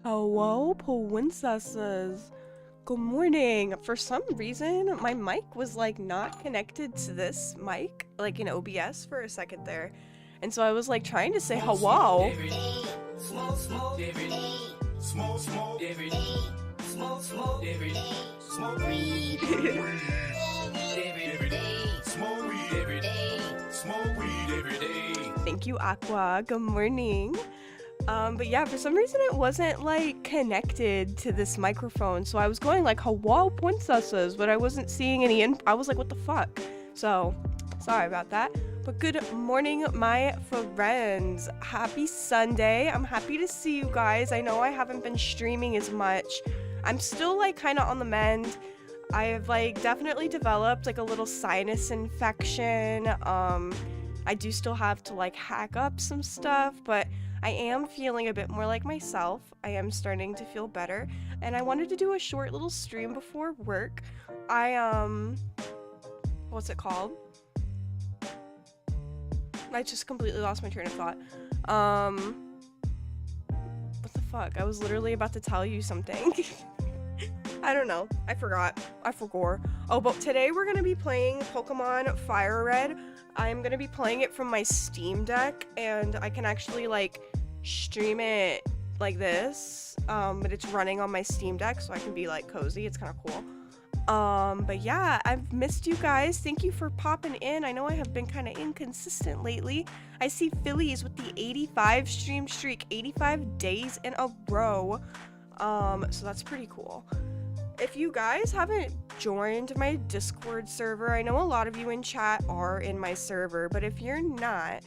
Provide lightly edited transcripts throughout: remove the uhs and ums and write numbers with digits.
Hello, princesses. Good morning. For some reason, my mic was like not connected to this mic, like in OBS for a second there. And so I was like trying to say hello. Smoke, smoke every day. Smoke, smoke every day. Smoke, smoke every day. Smoke weed every day. Smoke weed every day. Smoke weed every day. Thank you, Aqua. Good morning. But yeah, for some reason it wasn't like connected to this microphone, so I was going like hello princesses, but I wasn't seeing any I was like, what the fuck? So sorry about that. But good morning, my friends. Happy Sunday. I'm happy to see you guys. I know I haven't been streaming as much. I'm still like kind of on the mend. I've like definitely developed like a little sinus infection. I do still have to like hack up some stuff, but I am feeling a bit more like myself. I am starting to feel better, and I wanted to do a short little stream before work. What's it called? I just completely lost my train of thought. What the fuck? I was literally about to tell you something. I don't know. I forgot. I forgot. Oh, but today we're gonna be playing Pokemon Fire Red. I'm gonna be playing it from my Steam Deck, and I can actually like stream it like this. But it's running on my Steam Deck, so I can be like cozy. It's kind of cool. But yeah, I've missed you guys. Thank you for popping in. I know I have been kind of inconsistent lately. I see Phillies with the 85 stream streak, 85 days in a row. So that's pretty cool. If you guys haven't joined my Discord server, I know a lot of you in chat are in my server, but if you're not,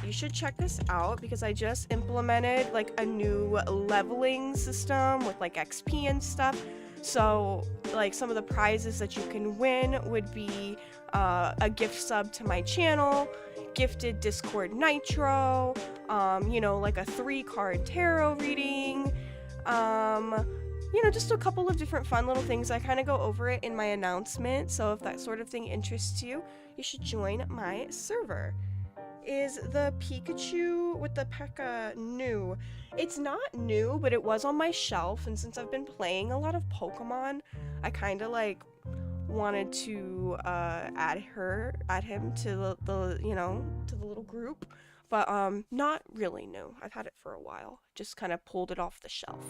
you should check this out because I just implemented like a new leveling system with like XP and stuff. So like some of the prizes that you can win would be a gift sub to my channel, gifted Discord Nitro, you know, like a 3-card tarot reading, you know, just a couple of different fun little things. I kind of go over it in my announcement, so if that sort of thing interests you, you should join my server. Is the Pikachu with the P.E.K.K.A new? It's not new, but it was on my shelf, and since I've been playing a lot of Pokemon, I kind of like wanted to add him to the you know, to the little group, but not really new. I've had it for a while, just kind of pulled it off the shelf.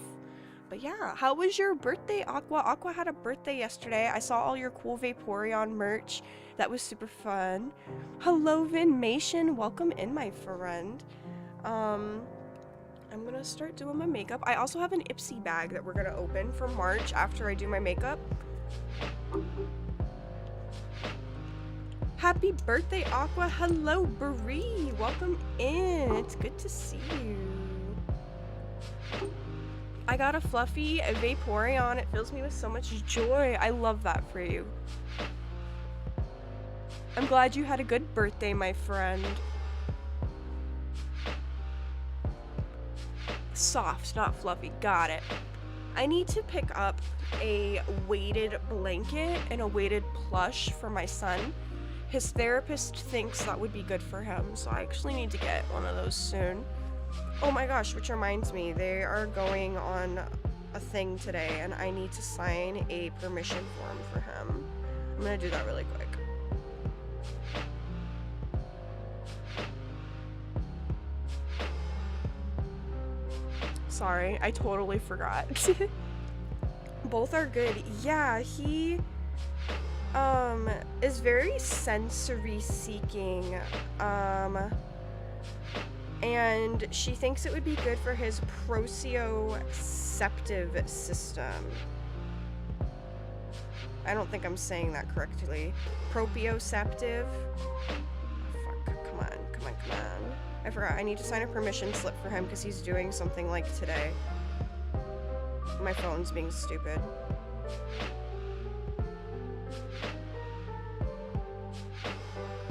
But yeah, how was your birthday, Aqua? Aqua had a birthday yesterday. I saw all your cool Vaporeon merch. That was super fun. Hello, Vinmation. Welcome in, my friend. I'm gonna start doing my makeup. I also have an Ipsy bag that we're gonna open for March after I do my makeup. Happy birthday, Aqua. Hello, Brie. Welcome in. It's good to see you. I got a fluffy Vaporeon. It fills me with so much joy. I love that for you. I'm glad you had a good birthday, my friend. Soft, not fluffy. Got it. I need to pick up a weighted blanket and a weighted plush for my son. His therapist thinks that would be good for him, so I actually need to get one of those soon. Oh my gosh, which reminds me, they are going on a thing today and I need to sign a permission form for him. I'm gonna do that really quick. Sorry, I totally forgot. Both are good. Yeah, he is very sensory seeking. And she thinks it would be good for his proprioceptive system. I don't think I'm saying that correctly. Proprioceptive? Oh, fuck, come on. I forgot, I need to sign a permission slip for him because he's doing something like today. My phone's being stupid.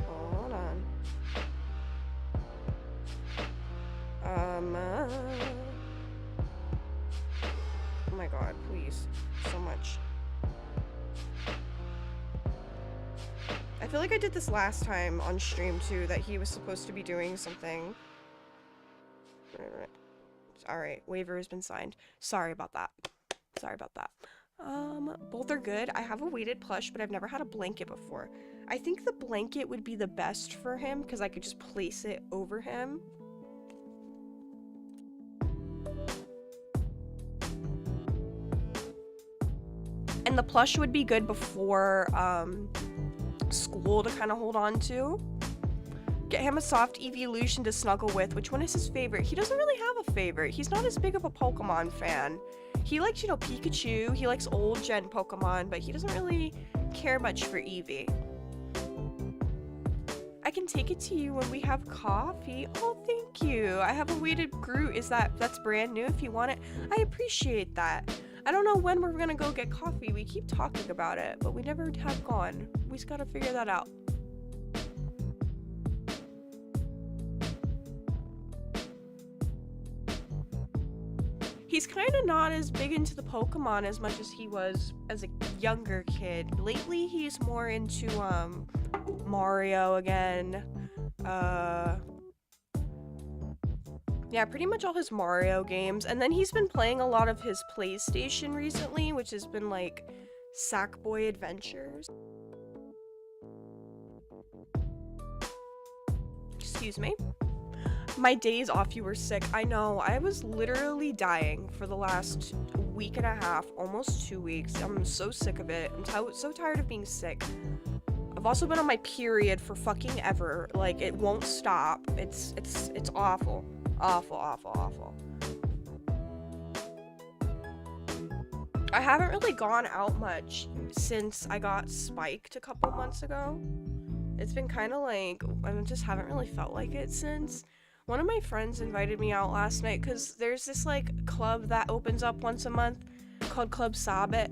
Hold on. Oh my god, please. So much. I feel like I did this last time on stream too, that he was supposed to be doing something. Alright, waiver has been signed. Sorry about that. Both are good. I have a weighted plush, but I've never had a blanket before. I think the blanket would be the best for him because I could just place it over him. And the plush would be good before school to kind of hold on to. Get him a soft evolution to snuggle with. Which one is his favorite? He doesn't really have a favorite. He's not as big of a Pokemon fan. He likes, you know, Pikachu. He likes old gen Pokemon, but he doesn't really care much for Eevee. I can take it to you when we have coffee. Oh, thank you. I have a weighted Groot. That's brand new if you want it. I appreciate that. I don't know when we're gonna go get coffee. We keep talking about it, but we never have gone. We just gotta figure that out. He's kind of not as big into the Pokemon as much as he was as a younger kid. Lately, he's more into Mario again. Yeah, pretty much all his Mario games. And then he's been playing a lot of his PlayStation recently, which has been like Sackboy Adventures. Excuse me. My days off, you were sick. I know. I was literally dying for the last week and a half, almost 2 weeks. I'm so sick of it. I'm so tired of being sick. I've also been on my period for fucking ever. Like, it won't stop. It's awful. Awful, awful, awful. I haven't really gone out much since I got spiked a couple months ago. It's been kind of like, I just haven't really felt like it since. One of my friends invited me out last night because there's this like club that opens up once a month called Club Sabbath,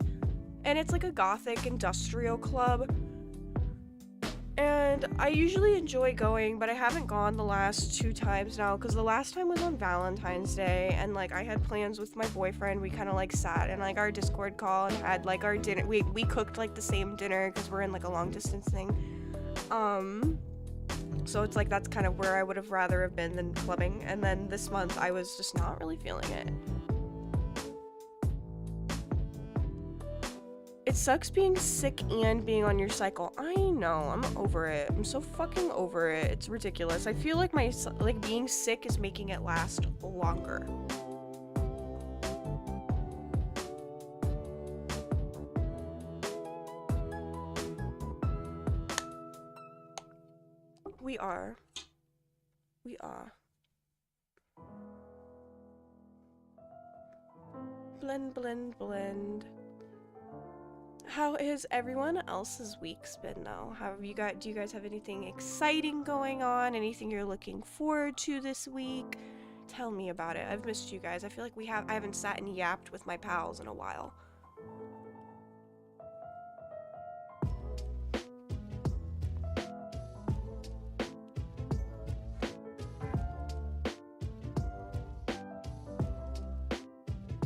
and it's like a gothic industrial club. And I usually enjoy going, but I haven't gone the last 2 times now because the last time was on Valentine's Day, and like I had plans with my boyfriend. We kind of like sat in like our Discord call and had like our dinner. We cooked like the same dinner because we're in like a long distance thing. So it's like that's kind of where I would have rather have been than clubbing. And then this month I was just not really feeling it. It sucks being sick and being on your cycle. I know, I'm over it. I'm so fucking over it. It's ridiculous. I feel like being sick is making it last longer. We are. Blend, blend, blend. How is everyone else's week's been though? Do you guys have anything exciting going on? Anything you're looking forward to this week? Tell me about it. I've missed you guys. I feel like I haven't sat and yapped with my pals in a while.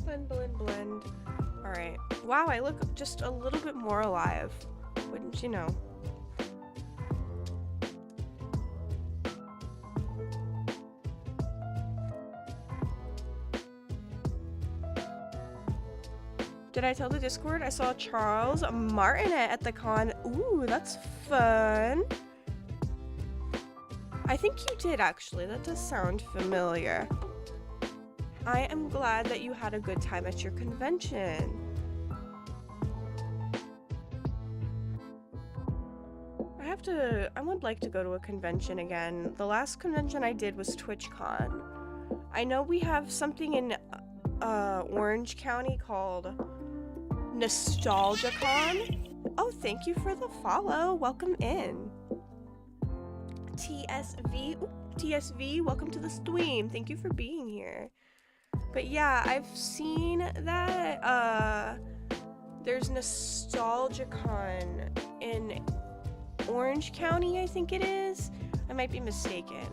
Blend, blend, blend. Alright. Wow, I look just a little bit more alive. Wouldn't you know? Did I tell the Discord? I saw Charles Martinet at the con. Ooh, that's fun. I think you did, actually. That does sound familiar. I am glad that you had a good time at your convention. I would like to go to a convention again. The last convention I did was TwitchCon. I know we have something in Orange County called NostalgiaCon. Oh, thank you for the follow. Welcome in. TSV, welcome to the stream. Thank you for being here. But yeah, I've seen that there's NostalgiaCon in Orange County, I think it is. I might be mistaken.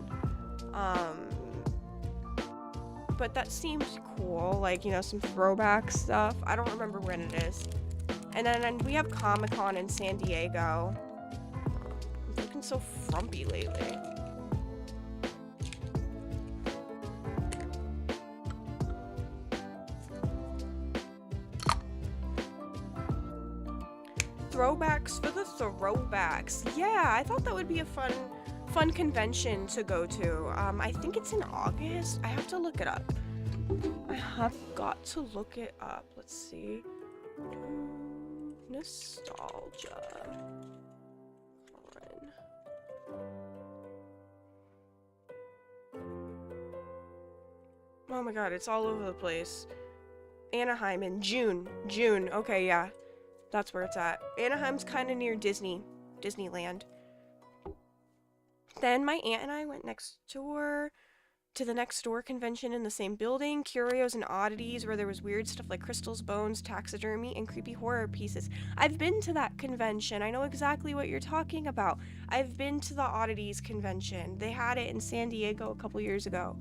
But that seems cool, like, you know, some throwback stuff. I don't remember when it is. And then we have Comic-Con in San Diego. I'm looking so frumpy lately. Throwbacks for the throwbacks. Yeah, I thought that would be a fun convention to go to. I think it's in August. I have to look it up. I have got to look it up. Let's see. Nostalgia. Oh my god, it's all over the place. Anaheim in June. Okay, yeah. That's where it's at. Anaheim's kind of near Disneyland. Then my aunt and I went next door to the next door convention in the same building, Curios and Oddities, where there was weird stuff like crystals, bones, taxidermy, and creepy horror pieces. I've been to that convention. I know exactly what you're talking about. I've been to the Oddities convention. They had it in San Diego a couple years ago.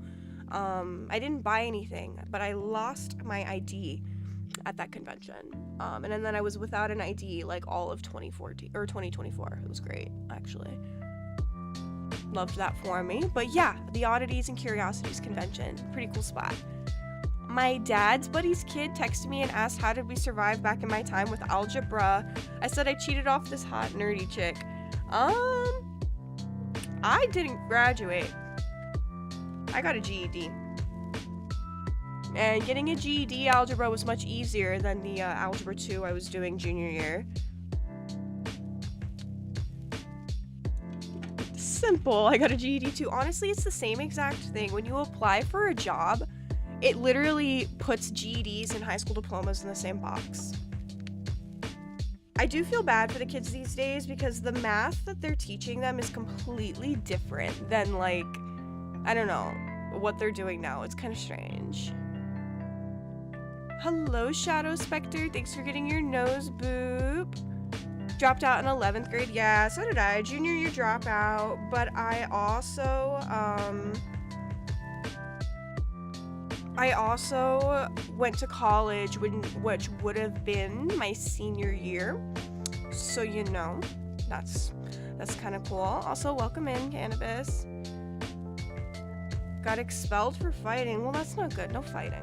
I didn't buy anything, but I lost my ID at that convention. And then I was without an ID like all of 2014 or 2024. It was great, actually. Loved that for me. But yeah, the Oddities and Curiosities convention. Pretty cool spot. My dad's buddy's kid texted me and asked how did we survive back in my time with algebra. I said I cheated off this hot nerdy chick. I didn't graduate. I got a GED. And getting a GED algebra was much easier than the algebra 2 I was doing junior year. Simple. I got a GED too. Honestly, it's the same exact thing. When you apply for a job, it literally puts GEDs and high school diplomas in the same box. I do feel bad for the kids these days because the math that they're teaching them is completely different than, like, I don't know, what they're doing now. It's kind of strange. Hello, Shadow Spectre. Thanks for getting your nose boop. Dropped out in 11th grade. Yeah, so did I. Junior year dropout. But I also went to college, which would have been my senior year. So, you know, that's kind of cool. Also, welcome in, Cannabis. Got expelled for fighting. Well, that's not good. No fighting.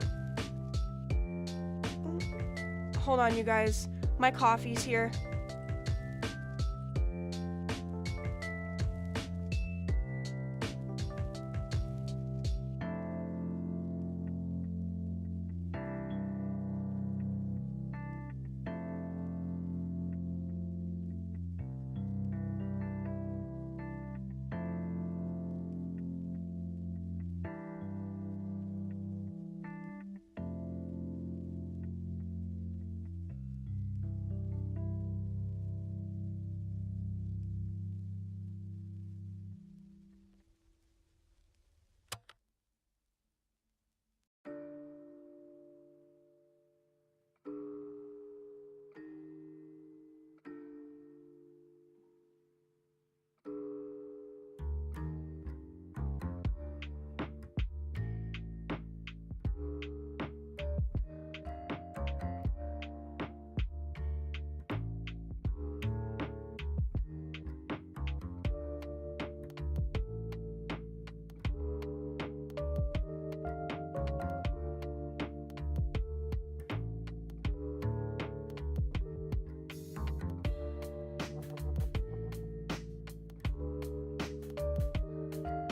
Hold on, you guys. My coffee's here.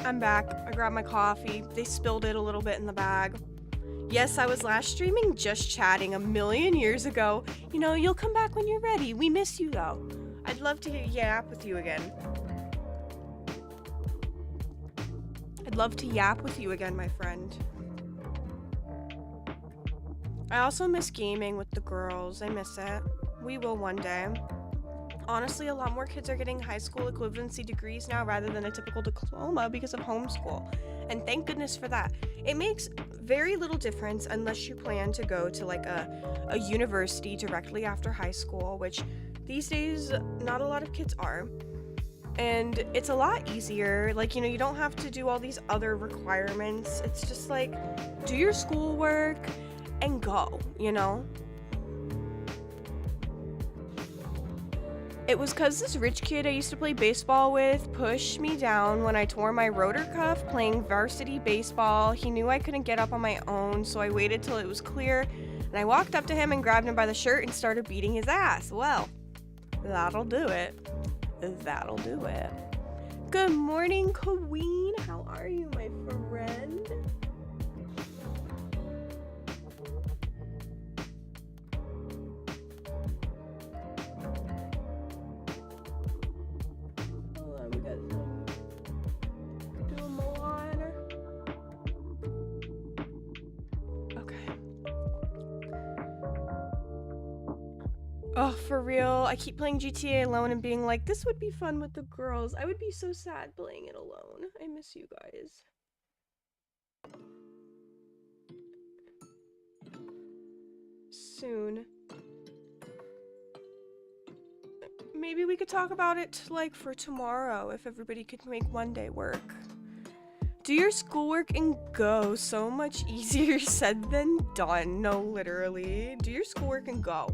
I'm back. I grabbed my coffee. They spilled it a little bit in the bag. Yes, I was last streaming just chatting a million years ago. You know, you'll come back when you're ready. We miss you though. I'd love to yap with you again. I'd love to yap with you again, my friend. I also miss gaming with the girls. I miss it. We will one day. Honestly, a lot more kids are getting high school equivalency degrees now rather than a typical diploma because of homeschool. And thank goodness for that. It makes very little difference unless you plan to go to like a university directly after high school, which these days not a lot of kids are. And it's a lot easier. Like, you know, you don't have to do all these other requirements. It's just like, do your schoolwork and go, you know? It was cause this rich kid I used to play baseball with pushed me down when I tore my rotor cuff playing varsity baseball. He knew I couldn't get up on my own, so I waited till it was clear, and I walked up to him and grabbed him by the shirt and started beating his ass. Well, that'll do it. That'll do it. Good morning, Queen. How are you, my friend? Hold on, we got some. Do a Moana. Okay. Oh, for real. I keep playing GTA alone and being like, this would be fun with the girls. I would be so sad playing it alone. I miss you guys. Soon. Maybe we could talk about it, like, for tomorrow, if everybody could make one day work. Do your schoolwork and go. So much easier said than done. No, literally. Do your schoolwork and go.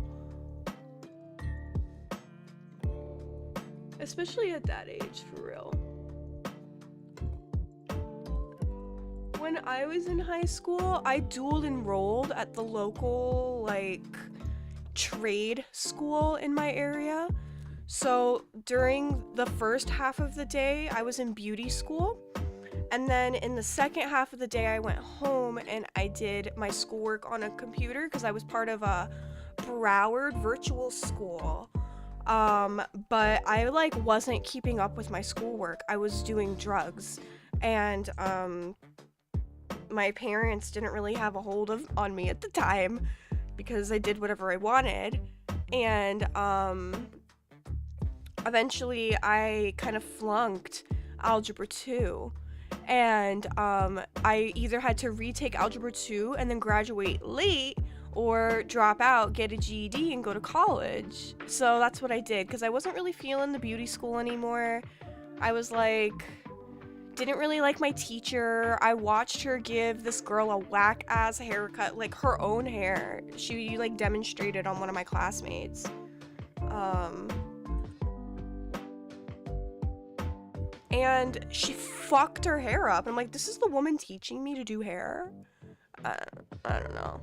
Especially at that age, for real. When I was in high school, I dual enrolled at the local, like, trade school in my area. So during the first half of the day, I was in beauty school. And then in the second half of the day, I went home and I did my schoolwork on a computer because I was part of a Broward virtual school. But I like wasn't keeping up with my schoolwork. I was doing drugs. And my parents didn't really have a hold of on me at the time because I did whatever I wanted. And eventually I kind of flunked algebra 2. And I either had to retake algebra 2 and then graduate late or drop out, get a GED, and go to college. So that's what I did because I wasn't really feeling the beauty school anymore. I was like, didn't really like my teacher. I watched her give this girl a whack-ass haircut, like her own hair. She like demonstrated on one of my classmates. And she fucked her hair up. I'm like, this is the woman teaching me to do hair? I don't know.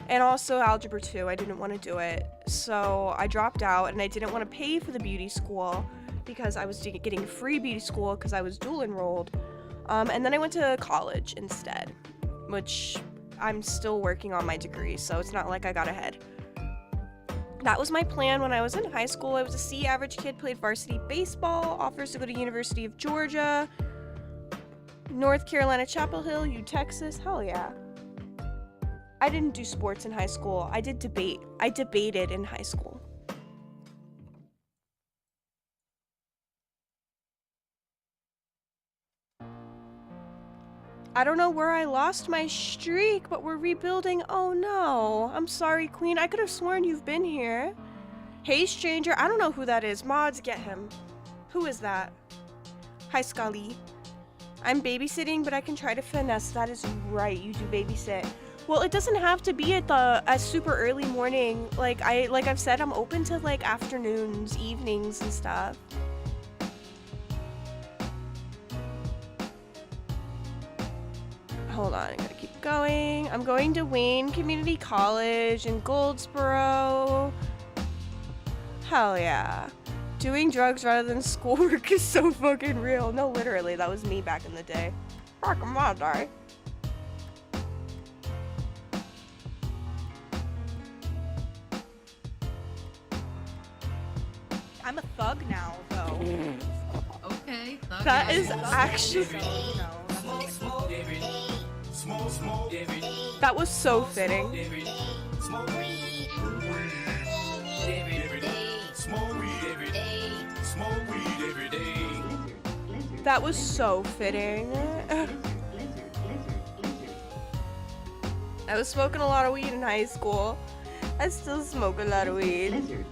And also algebra 2, I didn't want to do it. So I dropped out and I didn't want to pay for the beauty school because I was getting free beauty school because I was dual enrolled. And then I went to college instead, which I'm still working on my degree, so it's not like I got ahead. That was my plan when I was in high school. I was a C average kid, played varsity baseball, offers to go to University of Georgia, North Carolina, Chapel Hill, Texas, hell yeah. I didn't do sports in high school. I did debate. I debated in high school. I don't know where I lost my streak, but we're rebuilding. Oh no. I'm sorry, Queen. I could have sworn you've been here. Hey, stranger. I don't know who that is. Mods, get him. Who is that? Hi, Scully. I'm babysitting, but I can try to finesse. That is right. You do babysit. Well, it doesn't have to be at a super early morning. Like I've said, I'm open to like afternoons, evenings, and stuff. Hold on, I gotta keep going. I'm going to Wayne Community College in Goldsboro. Hell yeah. Doing drugs rather than schoolwork is so fucking real. No, literally, that was me back in the day. Fuck, I'm not die. I'm a thug now, though. Okay. That is actually... That was so fitting. That was so fitting. I was smoking a lot of weed in high school. I still smoke a lot of weed.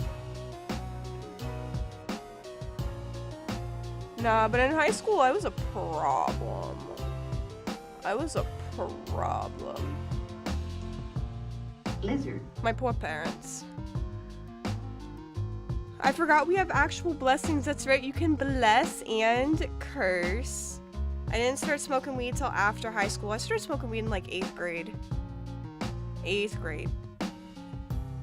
Nah, but in high school I was a problem. I was a problem. Lizard. My poor parents. I forgot we have actual blessings. That's right, you can bless and curse. I didn't start smoking weed till after high school. I started smoking weed in like 8th grade. 8th grade.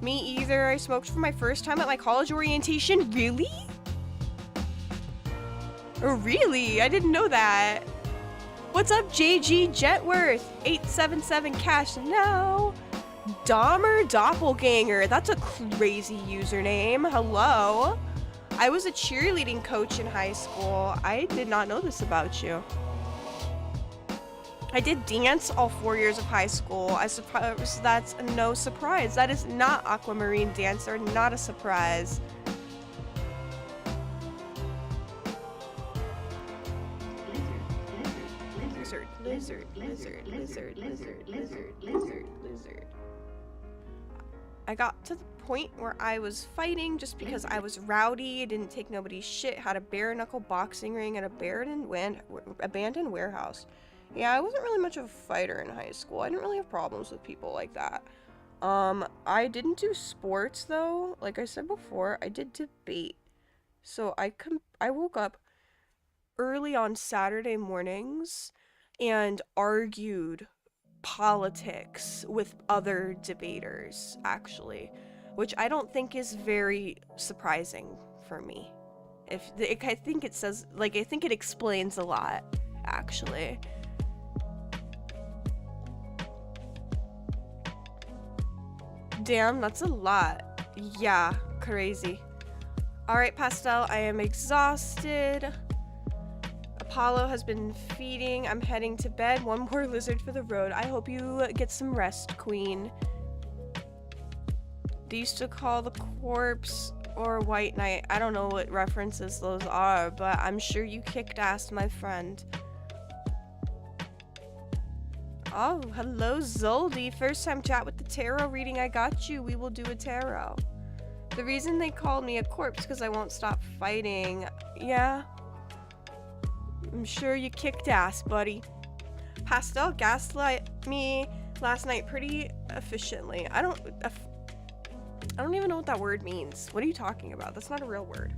Me either. I smoked for my first time at my college orientation. Really? Really? I didn't know that. What's up, JG Jetworth? 877 cash now. Dahmer Doppelganger. That's a crazy username. Hello. I was a cheerleading coach in high school. I did not know this about you. I did dance all 4 years of high school. I suppose that's no surprise. That is not Aquamarine Dancer, not a surprise. Lizard. I got to the point where I was fighting just because I was rowdy, didn't take nobody's shit, had a bare knuckle boxing ring at abandoned warehouse. Yeah, I wasn't really much of a fighter in high school. I didn't really have problems with people like that. I didn't do sports though. Like I said before, I did debate. So I woke up early on Saturday mornings and argued politics with other debaters, actually, which I don't think is very surprising for me. I think it says, like, I think it explains a lot, actually. Damn, that's a lot. Yeah, crazy. Alright, Pastel, I am exhausted. Apollo has been feeding. I'm heading to bed. One more lizard for the road. I hope you get some rest, Queen. They used to call the corpse or White Knight. I don't know what references those are, but I'm sure you kicked ass, my friend. Oh, hello, Zoldy. First time chat with the tarot reading. I got you. We will do a tarot. The reason they called me a corpse because I won't stop fighting. Yeah. I'm sure you kicked ass, buddy. Pastel gaslight me last night pretty efficiently. I don't even know what that word means. What are you talking about? That's not a real word.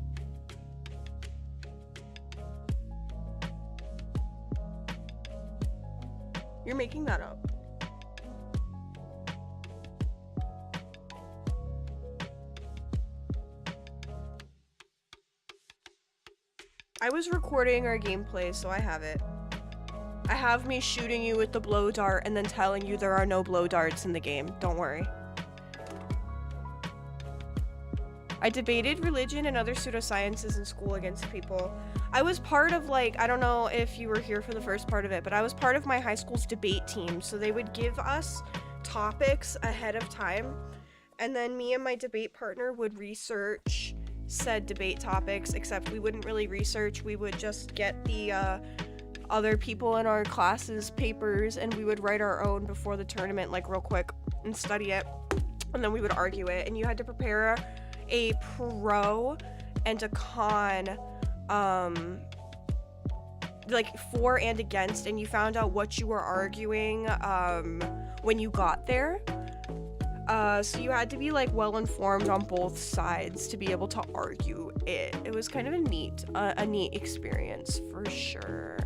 You're making that up. I was recording our gameplay, so I have it. I have me shooting you with the blow dart and then telling you there are no blow darts in the game. Don't worry. I debated religion and other pseudosciences in school against people. I was part of, like, I don't know if you were here for the first part of it, but I was part of my high school's debate team. So they would give us topics ahead of time, and then me and my debate partner would research said debate topics, except we wouldn't really research. We would just get the other people in our classes' papers, and we would write our own before the tournament, like, real quick, and study it, and then we would argue it. And you had to prepare a pro and a con, like, for and against, and you found out what you were arguing when you got there. So you had to be, like, well informed on both sides to be able to argue it. It was kind of a neat experience for sure.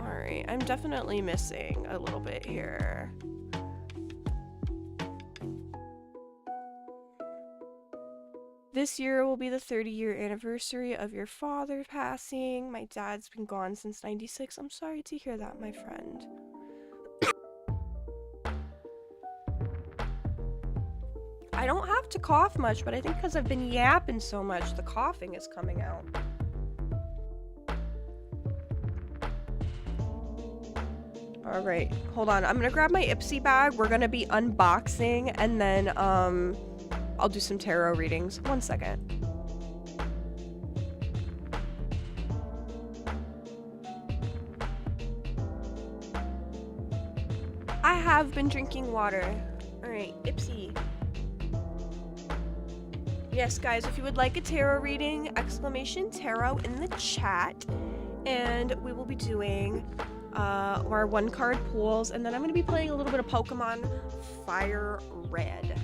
Alright, I'm definitely missing a little bit here. This year will be the 30-year anniversary of your father passing. My dad's been gone since '96. I'm sorry to hear that, my friend. I don't have to cough much, but I think because I've been yapping so much, the coughing is coming out. Alright, hold on. I'm gonna grab my Ipsy bag. We're gonna be unboxing, and then, I'll do some tarot readings. 1 second. I have been drinking water. Alright, Ipsy. Yes, guys, if you would like a tarot reading, exclamation tarot in the chat. And we will be doing our 1-card pools, and then I'm going to be playing a little bit of Pokemon Fire Red.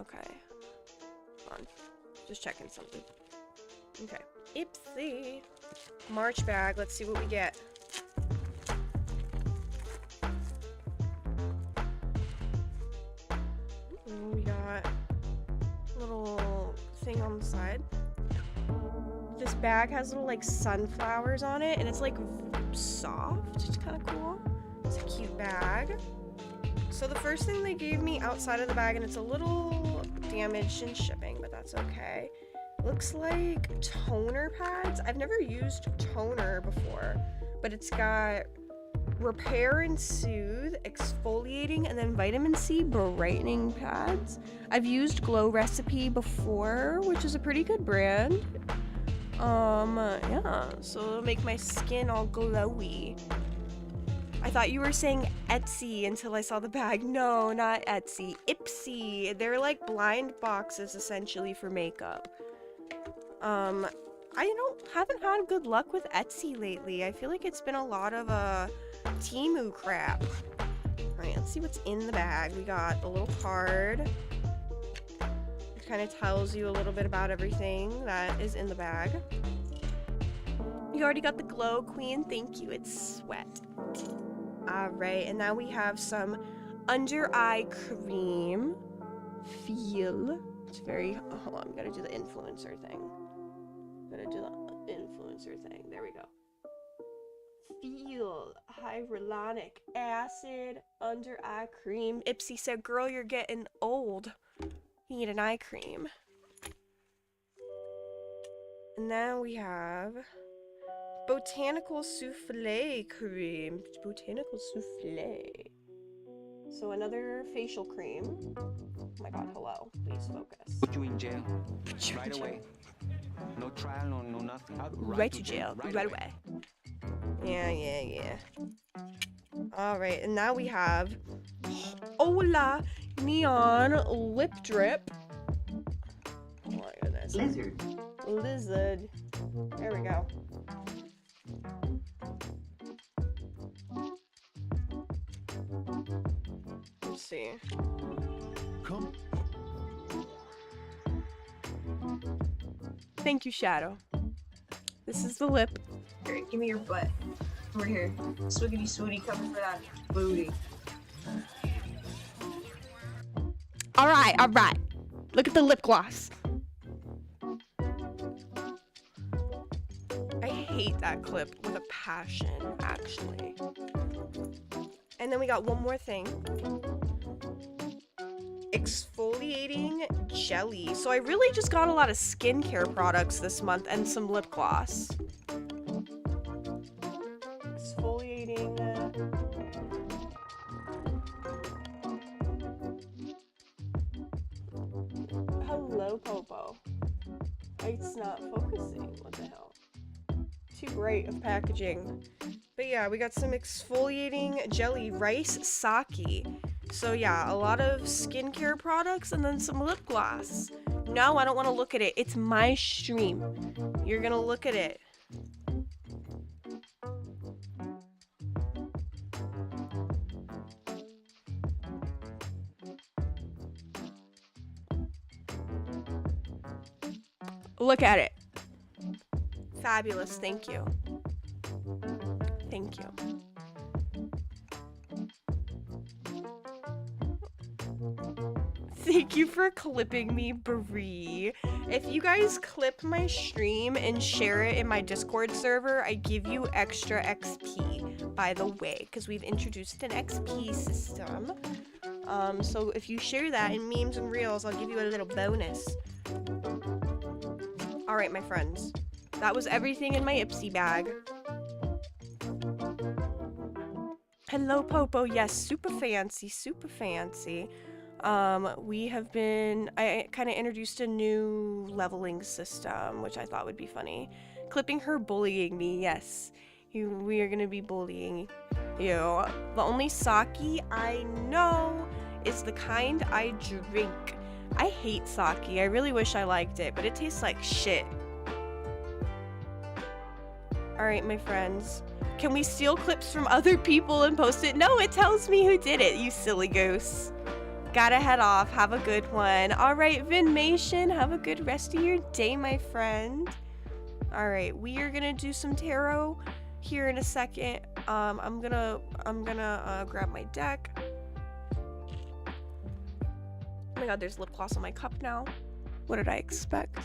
Okay. Hold on. Just checking something. Okay. Ipsy. March bag. Let's see what we get. We got a little thing on the side. This bag has little, like, sunflowers on it, and it's, like, soft. It's kind of cool. It's a cute bag. So the first thing they gave me outside of the bag, and it's a little damaged in shipping, but that's okay. Looks like toner pads. I've never used toner before, but it's got repair and soothe, exfoliating, and then vitamin C brightening pads. I've used Glow Recipe before, which is a pretty good brand. Yeah, so it'll make my skin all glowy. I thought you were saying Etsy until I saw the bag. No, not Etsy. Ipsy. They're like blind boxes essentially for makeup. I haven't had good luck with Etsy lately. I feel like it's been a lot of Temu crap. Alright, let's see what's in the bag. We got the little card. kind of tells you a little bit about everything that is in the bag. You already got the Glow Queen. Thank you. It's Sweat. Alright, and now we have some under eye cream. Feel. It's very... hold on, I'm gonna do the influencer thing. There we go. Feel hyaluronic acid under eye cream. Ipsy said, girl, you're getting old. You need an eye cream. And now we have botanical souffle cream. Botanical souffle. So another facial cream. Oh my god, hello. Please focus. Put you in jail right away. No trial, no nothing. Right to jail, right away. Yeah. Alright, and now we have Hola Neon Lip Drip. Oh my goodness. Lizard. There we go. Let's see. Come. Thank you, Shadow. This is the lip. Here, give me your butt. Over here. Swiggity swooty coming for that booty. Alright. Look at the lip gloss. I hate that clip with a passion, actually. And then we got one more thing. Exfoliating jelly. So I really just got a lot of skincare products this month and some lip gloss. Exfoliating. Hello, Popo. It's not focusing. What the hell? Too great of packaging. But yeah, we got some exfoliating jelly rice sake. So yeah, a lot of skincare products and then some lip gloss. No, I don't want to look at it. It's my stream. You're gonna look at it. Look at it. Fabulous, thank you. Thank you. Thank you for clipping me, Brie. If you guys clip my stream and share it in my Discord server, I give you extra XP, by the way, because we've introduced an XP system. So if you share that in memes and reels, I'll give you a little bonus. Alright, my friends. That was everything in my Ipsy bag. Hello, Popo. Yes, super fancy, super fancy. I kind of introduced a new leveling system, which I thought would be funny. Clipping her bullying me, yes. We are gonna be bullying you. The only sake I know is the kind I drink. I hate sake. I really wish I liked it, but it tastes like shit. Alright, my friends. Can we steal clips from other people and post it? No, it tells me who did it, you silly goose. Gotta head off. Have a good one. Alright, Vinmation, have a good rest of your day, my friend. Alright, we are gonna do some tarot here in a second. I'm gonna grab my deck. Oh my god, there's lip gloss on my cup now. What did I expect?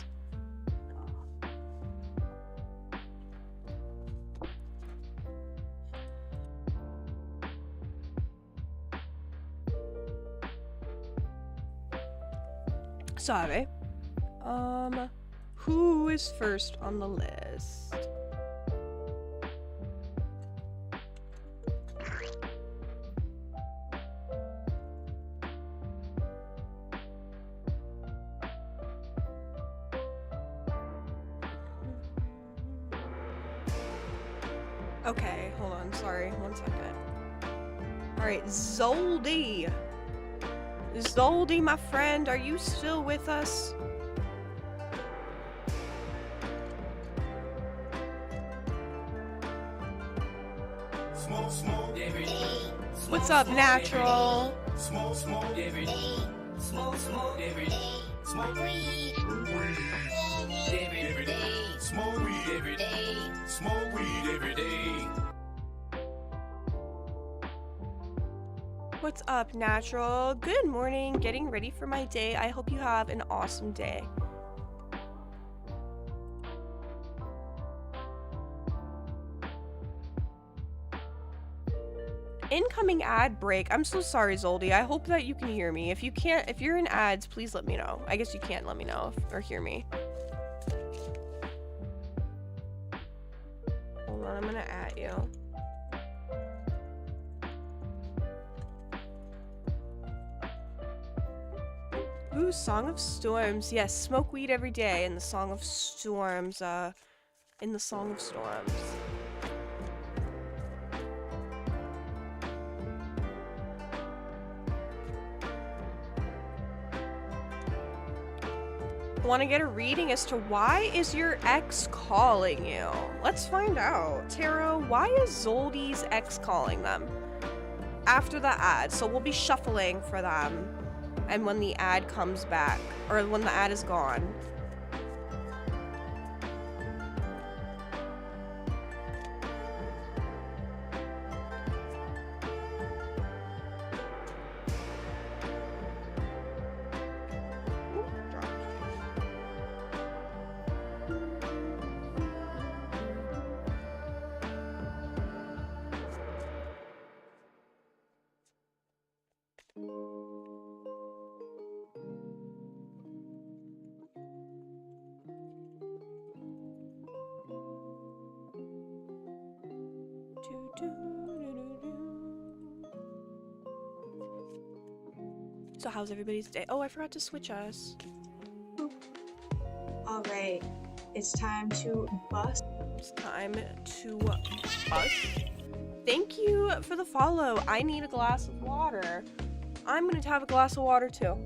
Sorry. Who is first on the list? Okay, hold on, sorry, 1 second. Alright, Zoldy! Zoldy, my friend, are you still with us? What's up, Natural? smoke weed every day, smoke weed every day, smoke weed every day. What's up, Natural? Good morning, getting ready for my day. I hope you have an awesome day. Incoming ad break. I'm so sorry, Zoldy. I hope that you can hear me. If you can't, if you're in ads, please let me know. I guess you can't let me know or hear me. Hold on, I'm gonna at you. Ooh, Song of Storms. Yes, smoke weed every day in the Song of Storms. In the Song of Storms. Want to get a reading as to why is your ex calling you? Let's find out. Tarot, why is Zoldy's ex calling them? After the ad, so we'll be shuffling for them. And when the ad comes back, or when the ad is gone. So how's everybody's day? Oh, I forgot to switch us. All right, it's time to bust. It's time to bust. Thank you for the follow. I need a glass of water. I'm gonna have a glass of water too.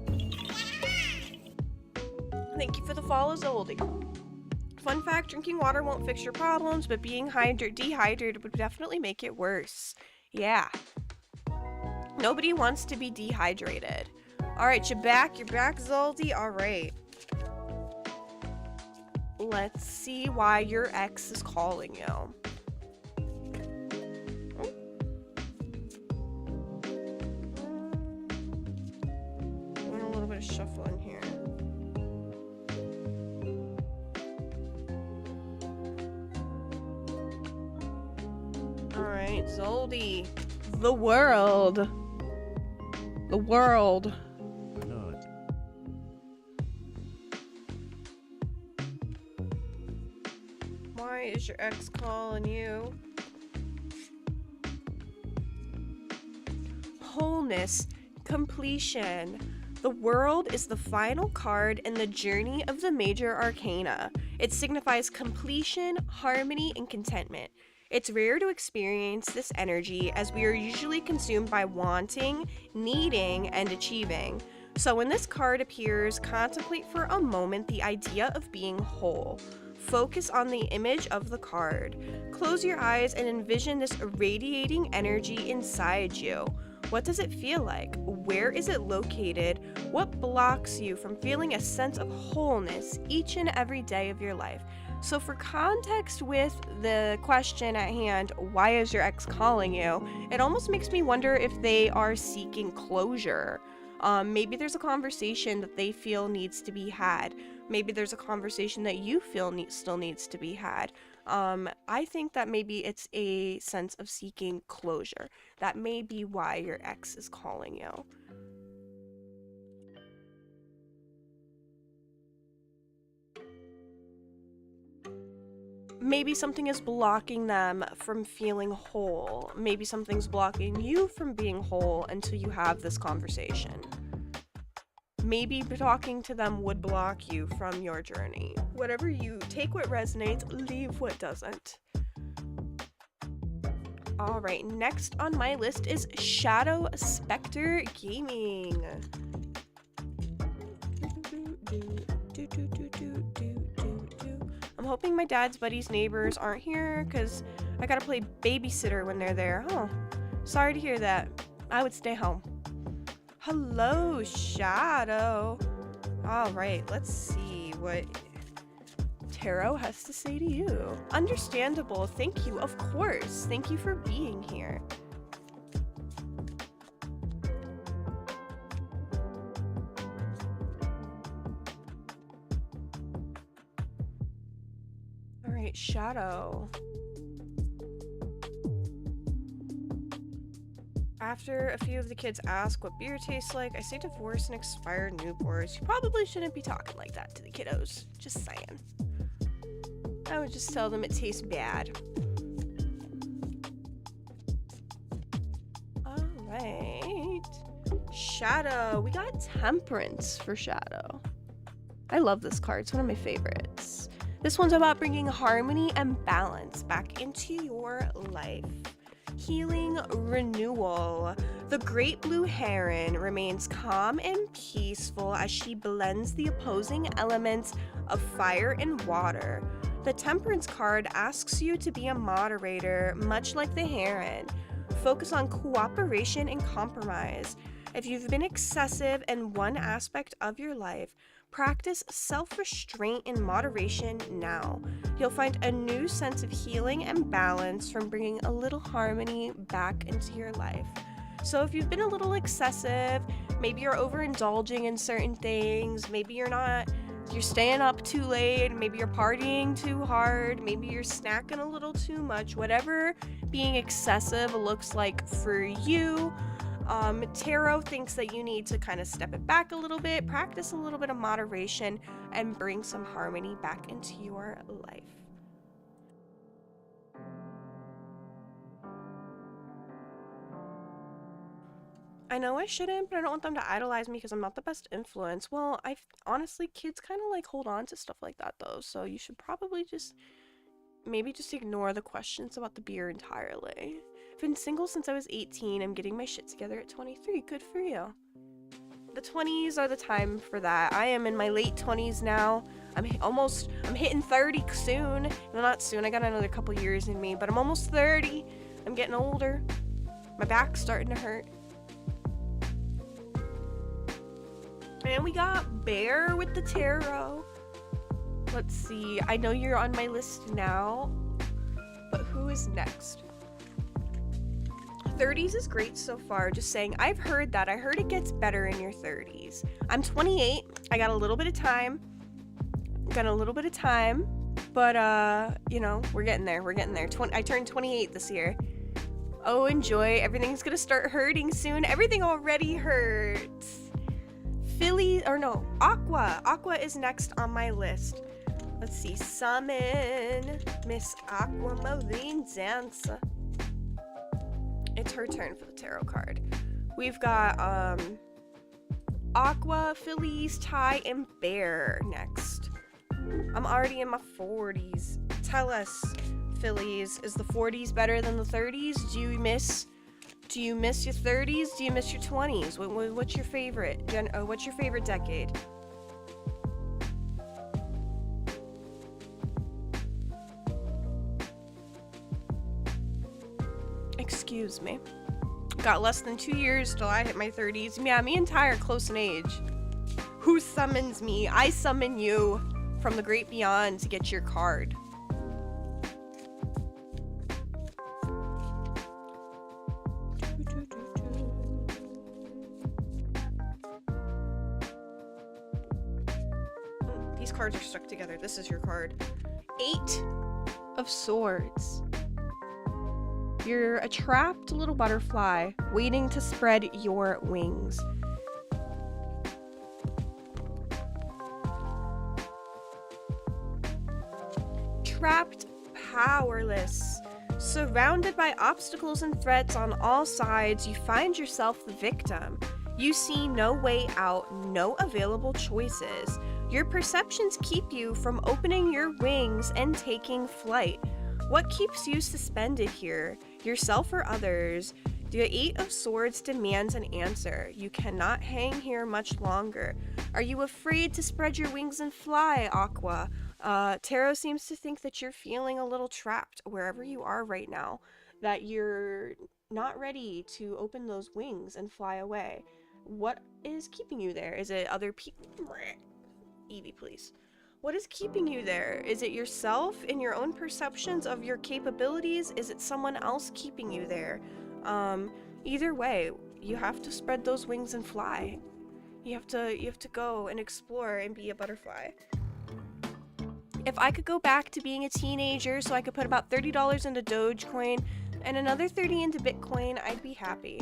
Thank you for the follow, Zoldy. Fun fact, drinking water won't fix your problems, but being dehydrated would definitely make it worse. Yeah. Nobody wants to be dehydrated. Alright, you're back, Zoldy. Alright. Let's see why your ex is calling you. Doing a little bit of shuffling here. Alright, Zoldy. The world. The world. Why is your ex calling you? Wholeness. Completion. The world is the final card in the journey of the major arcana. It signifies completion, harmony, and contentment. It's rare to experience this energy as we are usually consumed by wanting, needing, and achieving. So when this card appears, contemplate for a moment the idea of being whole. Focus on the image of the card. Close your eyes and envision this radiating energy inside you. What does it feel like? Where is it located? What blocks you from feeling a sense of wholeness each and every day of your life? So for context with the question at hand, why is your ex calling you? It almost makes me wonder if they are seeking closure. Maybe there's a conversation that they feel needs to be had. Maybe there's a conversation that you feel still needs to be had. I think that maybe it's a sense of seeking closure. That may be why your ex is calling you. Maybe something is blocking them from feeling whole. Maybe something's blocking you from being whole until you have this conversation. Maybe talking to them would block you from your journey. Whatever you take, what resonates, leave what doesn't. All right, next on my list is Shadow Spectre Gaming. I'm hoping my dad's buddies' neighbors aren't here because I gotta play babysitter when they're there. Oh, sorry to hear that. I would stay home. Hello, Shadow. All right, let's see what Tarot has to say to you. Understandable. Thank you. Of course. Thank you for being here. All right, Shadow. After a few of the kids ask what beer tastes like, I say divorce and expired Newports. You probably shouldn't be talking like that to the kiddos. Just saying. I would just tell them it tastes bad. Alright. Shadow. We got Temperance for Shadow. I love this card. It's one of my favorites. This one's about bringing harmony and balance back into your life. Healing renewal. The great blue heron remains calm and peaceful as she blends the opposing elements of fire and water. The Temperance card asks you to be a moderator, much like the heron. Focus on cooperation and compromise. If you've been excessive in one aspect of your life, practice self-restraint and moderation now. You'll find a new sense of healing and balance from bringing a little harmony back into your life. So if you've been a little excessive, maybe you're overindulging in certain things, maybe you're staying up too late, maybe you're partying too hard, maybe you're snacking a little too much, whatever being excessive looks like for you, Tarot thinks that you need to kind of step it back a little bit, practice a little bit of moderation, and bring some harmony back into your life. I know I shouldn't, but I don't want them to idolize me because I'm not the best influence. Well, honestly, kids kind of like hold on to stuff like that though, so you should probably maybe just ignore the questions about the beer entirely. I've been single since I was 18. I'm getting my shit together at 23. Good for you. The 20s are the time for that. I am in my late 20s now. I'm hitting 30 soon. No, not soon. I got another couple years in me, but I'm almost 30. I'm getting older. My back's starting to hurt. And we got Bear with the tarot. Let's see. I know you're on my list now, but who is next? 30s is great so far. Just saying, I've heard that. I heard it gets better in your 30s. I'm 28. I got a little bit of time. But, you know, we're getting there. I turned 28 this year. Oh, enjoy. Everything's gonna start hurting soon. Everything already hurts. Aqua. Aqua is next on my list. Let's see. Summon Miss Aqua Marine Dancer. It's her turn for the tarot card. We've got Aqua, Felice, Ty, and Bear next. I'm already in my 40s. Tell us, Felice, is the 40s better than the 30s? Do you miss your 30s? Do you miss your 20s? What's your favorite? What's your favorite decade? Excuse me. Got less than 2 years till I hit my 30s. Yeah, me and Ty are close in age. Who summons me? I summon you from the great beyond to get your card. These cards are stuck together. This is your card. 8 of Swords. You're a trapped little butterfly waiting to spread your wings. Trapped, powerless, surrounded by obstacles and threats on all sides, you find yourself the victim. You see no way out, no available choices. Your perceptions keep you from opening your wings and taking flight. What keeps you suspended here? Yourself or others? The 8 of Swords demands an answer. You cannot hang here much longer. Are you afraid to spread your wings and fly, Aqua? Tarot seems to think that you're feeling a little trapped wherever you are right now, that you're not ready to open those wings and fly away. What is keeping you there? Is it other people? Evie, please. What is keeping you there? Is it yourself and your own perceptions of your capabilities? Is it someone else keeping you there? Either way, you have to spread those wings and fly. You have to go and explore and be a butterfly. If I could go back to being a teenager so I could put about $30 into Dogecoin and another 30 into Bitcoin, I'd be happy.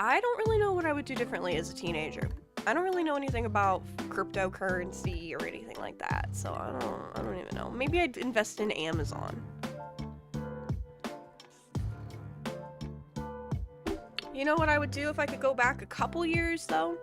I don't really know what I would do differently as a teenager. I don't really know anything about cryptocurrency or anything like that, so I don't even know. Maybe I'd invest in Amazon. You know what I would do if I could go back a couple years though?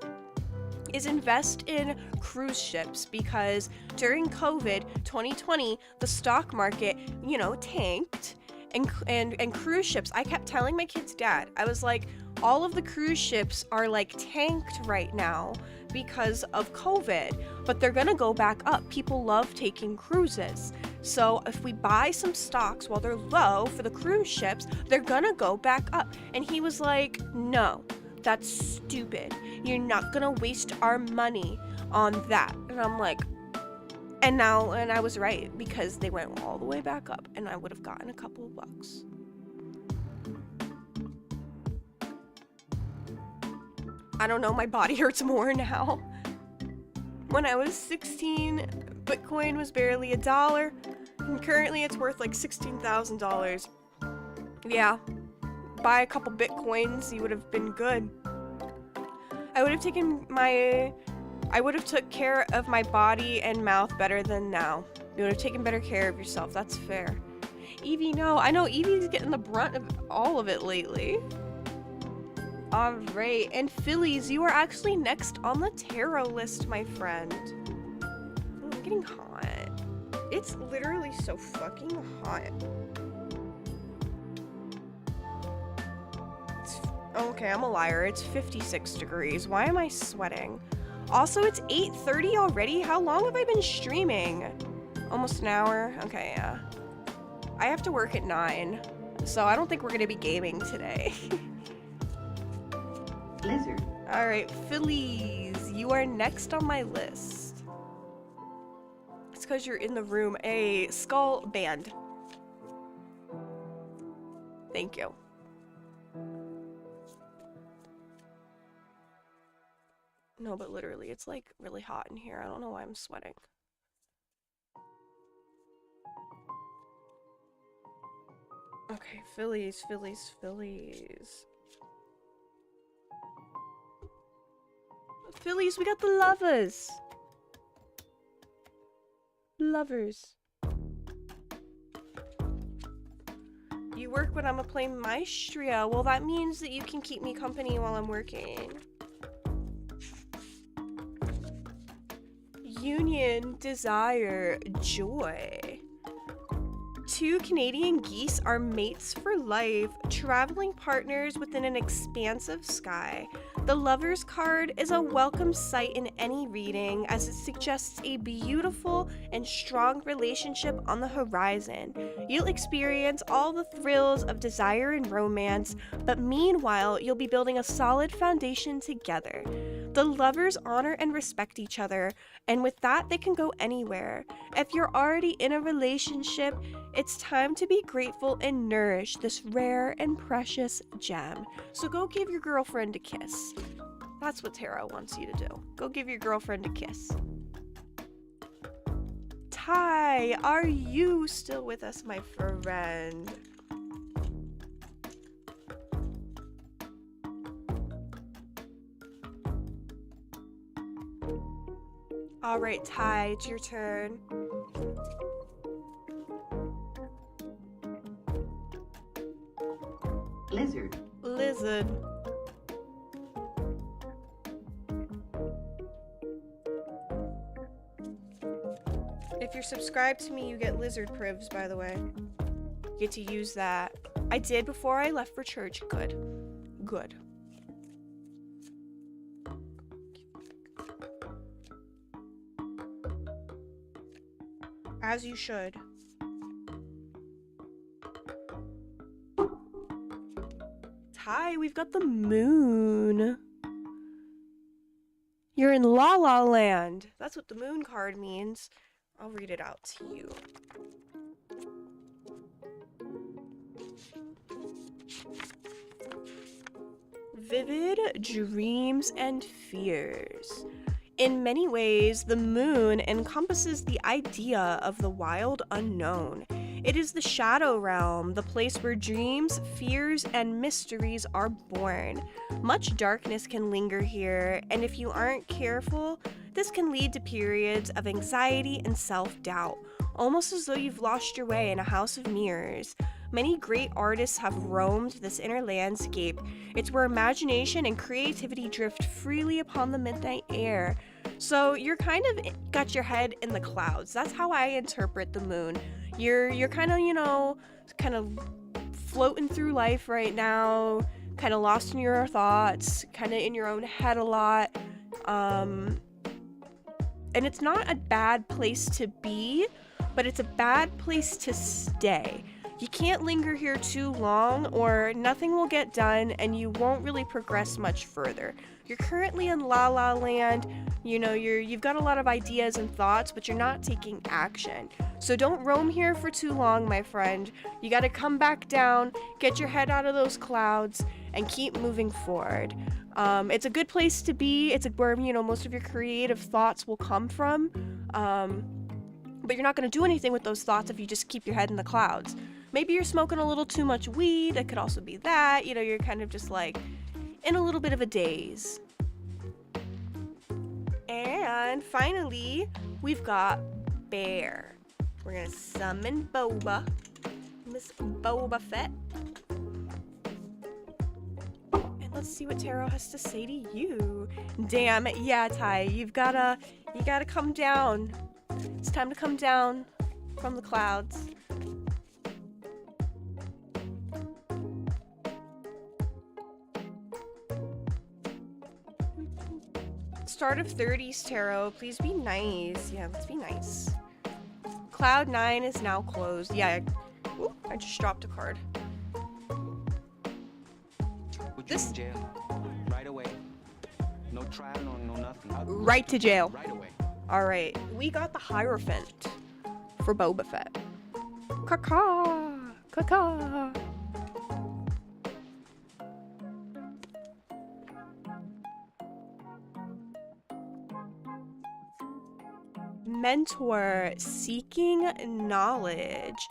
Is invest in cruise ships, because during COVID 2020, the stock market, you know, tanked, and cruise ships, I kept telling my kid's dad, I was like, all of the cruise ships are like tanked right now because of COVID, but they're gonna go back up. People love taking cruises. So if we buy some stocks while they're low for the cruise ships, they're gonna go back up. And he was like, no, that's stupid. You're not gonna waste our money on that. And I'm like, and I was right, because they went all the way back up and I would have gotten a couple of bucks. I don't know, my body hurts more now. When I was 16, Bitcoin was barely $1, and currently it's worth like $16,000. Yeah, buy a couple Bitcoins, you would have been good. I would have took care of my body and mouth better than now. You would have taken better care of yourself, that's fair. Evie, no, I know Evie's getting the brunt of all of it lately. Alright, and Phillies, you are actually next on the tarot list, my friend. Oh, I'm getting hot. It's literally so fucking hot. Okay, I'm a liar. It's 56 degrees. Why am I sweating? Also, it's 8:30 already? How long have I been streaming? Almost an hour? Okay, yeah. I have to work at 9, so I don't think we're gonna be gaming today. Lizard. Alright, Phillies, you are next on my list. It's because you're in the room. A skull band. Thank you. No, but literally, it's like really hot in here. I don't know why I'm sweating. Okay, Phillies, Phillies, Phillies. Phillies, we got the lovers. Lovers. You work when I'm playing Maestria. Well, that means that you can keep me company while I'm working. Union, desire, joy. 2 Canadian geese are mates for life, traveling partners within an expansive sky. The Lover's card is a welcome sight in any reading, as it suggests a beautiful and strong relationship on the horizon. You'll experience all the thrills of desire and romance, but meanwhile, you'll be building a solid foundation together. The lovers honor and respect each other, and with that, they can go anywhere. If you're already in a relationship, it's time to be grateful and nourish this rare and precious gem. So go give your girlfriend a kiss. That's what tarot wants you to do. Go give your girlfriend a kiss. Ty, are you still with us, my friend? Alright, Ty, it's your turn. Lizard. Lizard. If you're subscribed to me, you get lizard privs, by the way. You get to use that. I did before I left for church. Good. Good. As you should. Ty, we've got the moon. You're in La La Land. That's what the moon card means. I'll read it out to you. Vivid dreams and fears. In many ways, the moon encompasses the idea of the wild unknown. It is the shadow realm, the place where dreams, fears, and mysteries are born. Much darkness can linger here, and if you aren't careful, this can lead to periods of anxiety and self-doubt, almost as though you've lost your way in a house of mirrors. Many great artists have roamed this inner landscape. It's where imagination and creativity drift freely upon the midnight air. So you're kind of got your head in the clouds. That's how I interpret the moon. You're kind of, kind of floating through life right now, kind of lost in your thoughts, kind of in your own head a lot. And it's not a bad place to be, but it's a bad place to stay. You can't linger here too long or nothing will get done and you won't really progress much further. You're currently in La La Land, you've got a lot of ideas and thoughts, but you're not taking action. So don't roam here for too long, my friend. You gotta come back down, get your head out of those clouds, and keep moving forward. It's a good place to be. It's where, most of your creative thoughts will come from. But you're not gonna do anything with those thoughts if you just keep your head in the clouds. Maybe you're smoking a little too much weed. It could also be that, you're kind of just like in a little bit of a daze. And finally, we've got Bear. We're gonna summon Boba, Miss Boba Fett. And let's see what Tarot has to say to you. Damn, yeah, Ty, you gotta come down. It's time to come down from the clouds. Start of 30s, Tarot. Please be nice. Yeah, let's be nice. Cloud 9 is now closed. Yeah, I just dropped a card. Put you in jail. Right away. No trial, no nothing. Right to jail. Right away. Alright, we got the Hierophant for Boba Fett. Caw-caw! Caw-caw! Mentor, seeking knowledge.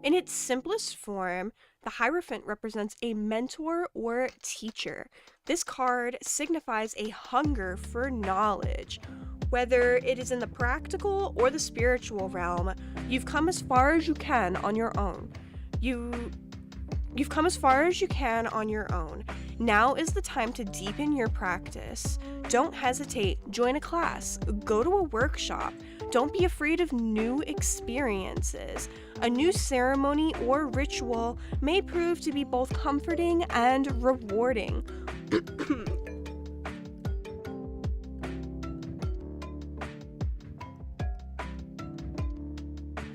In its simplest form, the Hierophant represents a mentor or teacher. This card signifies a hunger for knowledge. Whether it is in the practical or the spiritual realm, you've come as far as you can on your own. You've come as far as you can on your own. Now is the time to deepen your practice. Don't hesitate. Join a class. Go to a workshop. Don't be afraid of new experiences. A new ceremony or ritual may prove to be both comforting and rewarding.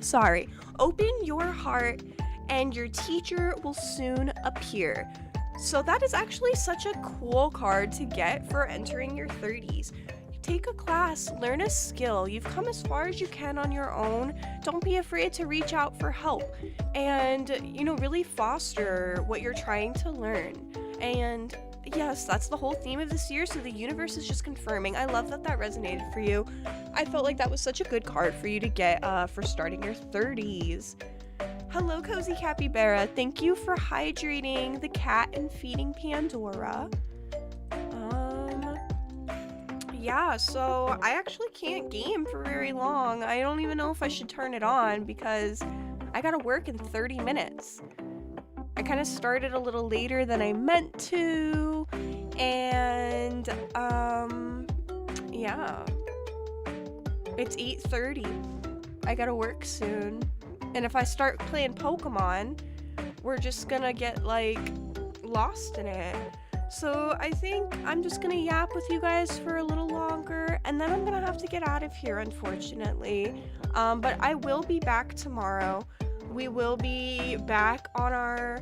Sorry. Open your heart and your teacher will soon appear. So that is actually such a cool card to get for entering your 30s. Take a class, learn a skill. You've come as far as you can on your own. Don't be afraid to reach out for help and, really foster what you're trying to learn. And yes, that's the whole theme of this year, so the universe is just confirming. I love that resonated for you. I felt like that was such a good card for you to get for starting your 30s. Hello, Cozy Capybara. Thank you for hydrating the cat and feeding Pandora. Yeah, so I actually can't game for very long. I don't even know if I should turn it on because I gotta work in 30 minutes. I kind of started a little later than I meant to, and yeah, it's 8:30. I gotta work soon, and if I start playing Pokemon, we're just gonna get lost in it. So I think I'm just gonna yap with you guys for a little longer, and then I'm gonna have to get out of here, unfortunately. But I will be back tomorrow. We will be back on our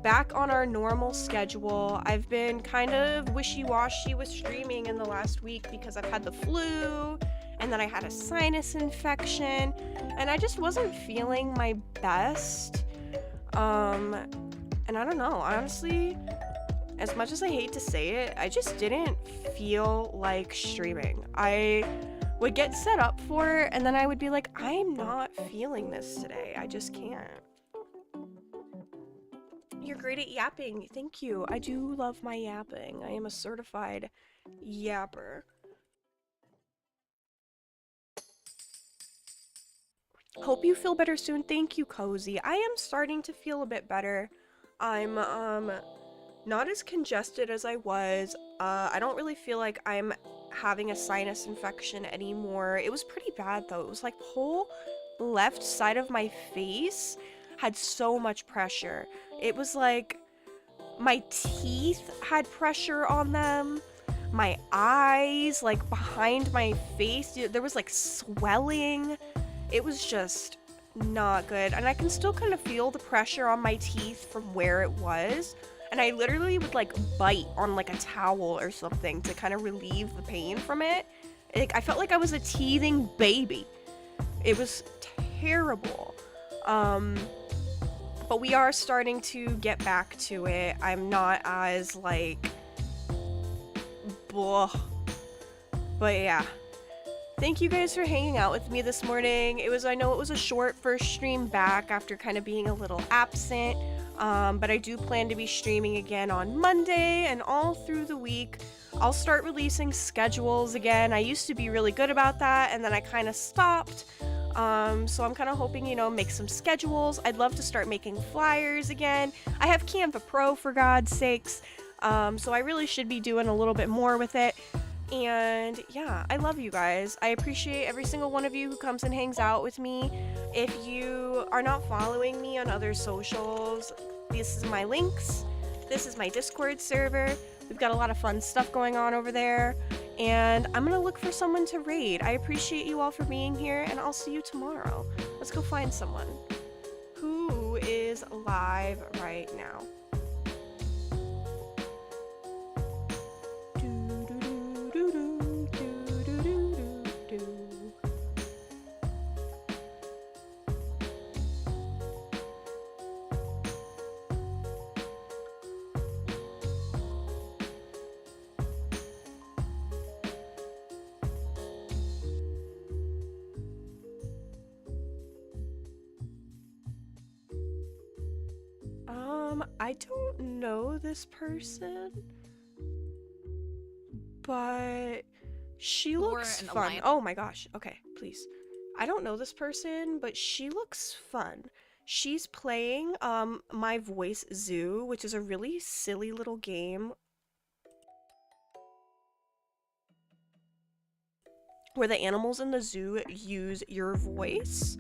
back on our normal schedule. I've been kind of wishy-washy with streaming in the last week because I've had the flu, and then I had a sinus infection, and I just wasn't feeling my best. And I don't know, honestly, as much as I hate to say it, I just didn't feel like streaming. I would get set up for it, and then I would be like, I'm not feeling this today. I just can't. You're great at yapping. Thank you. I do love my yapping. I am a certified yapper. Hope you feel better soon. Thank you, Cozy. I am starting to feel a bit better. I'm not as congested as I was. I don't really feel like I'm having a sinus infection anymore. It was pretty bad though. It was like the whole left side of my face had so much pressure. It was like my teeth had pressure on them. My eyes, like behind my face, there was like swelling. It was just not good. And I can still kind of feel the pressure on my teeth from where it was. And I literally would like bite on like a towel or something to kind of relieve the pain from it. Like, I felt like I was a teething baby. It was terrible. But we are starting to get back to it. I'm not as like, blah. But yeah. Thank you guys for hanging out with me this morning. I know it was a short first stream back after kind of being a little absent. But I do plan to be streaming again on Monday and all through the week. I'll start releasing schedules again. I used to be really good about that, and then I kind of stopped. So I'm kind of hoping, make some schedules. I'd love to start making flyers again. I have Canva Pro, for God's sakes. So I really should be doing a little bit more with it. And yeah, I love you guys. I appreciate every single one of you who comes and hangs out with me. If you are not following me on other socials, this is my links. This is my Discord server. We've got a lot of fun stuff going on over there. And I'm gonna look for someone to raid. I appreciate you all for being here, and I'll see you tomorrow. Let's go find someone. Who is live right now? I don't know this person, but she looks fun. Oh my gosh. Okay, please. I don't know this person, but she looks fun. She's playing My Voice Zoo, which is a really silly little game where the animals in the zoo use your voice.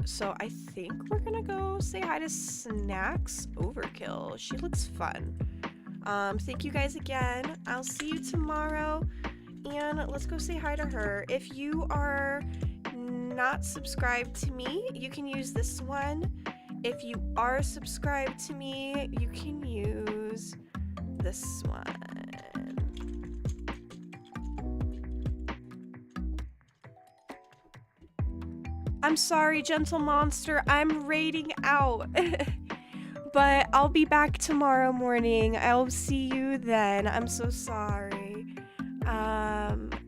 So I think we're gonna go say hi to Snacks Overkill. She looks fun. Thank you guys again. I'll see you tomorrow, and let's go say hi to her. If you are not subscribed to me, you can use this one. If you are subscribed to me, you can use this one. I'm sorry, Gentle Monster, I'm raiding out. But I'll be back tomorrow morning. I'll see you then. I'm so sorry.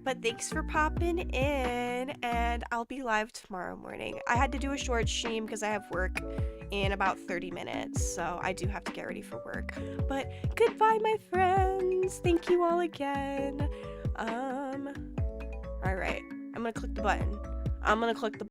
But thanks for popping in, and I'll be live tomorrow morning. I had to do a short stream because I have work in about 30 minutes, so I do have to get ready for work. But goodbye, my friends. Thank you all again. All right, I'm gonna click the button. I'm gonna click the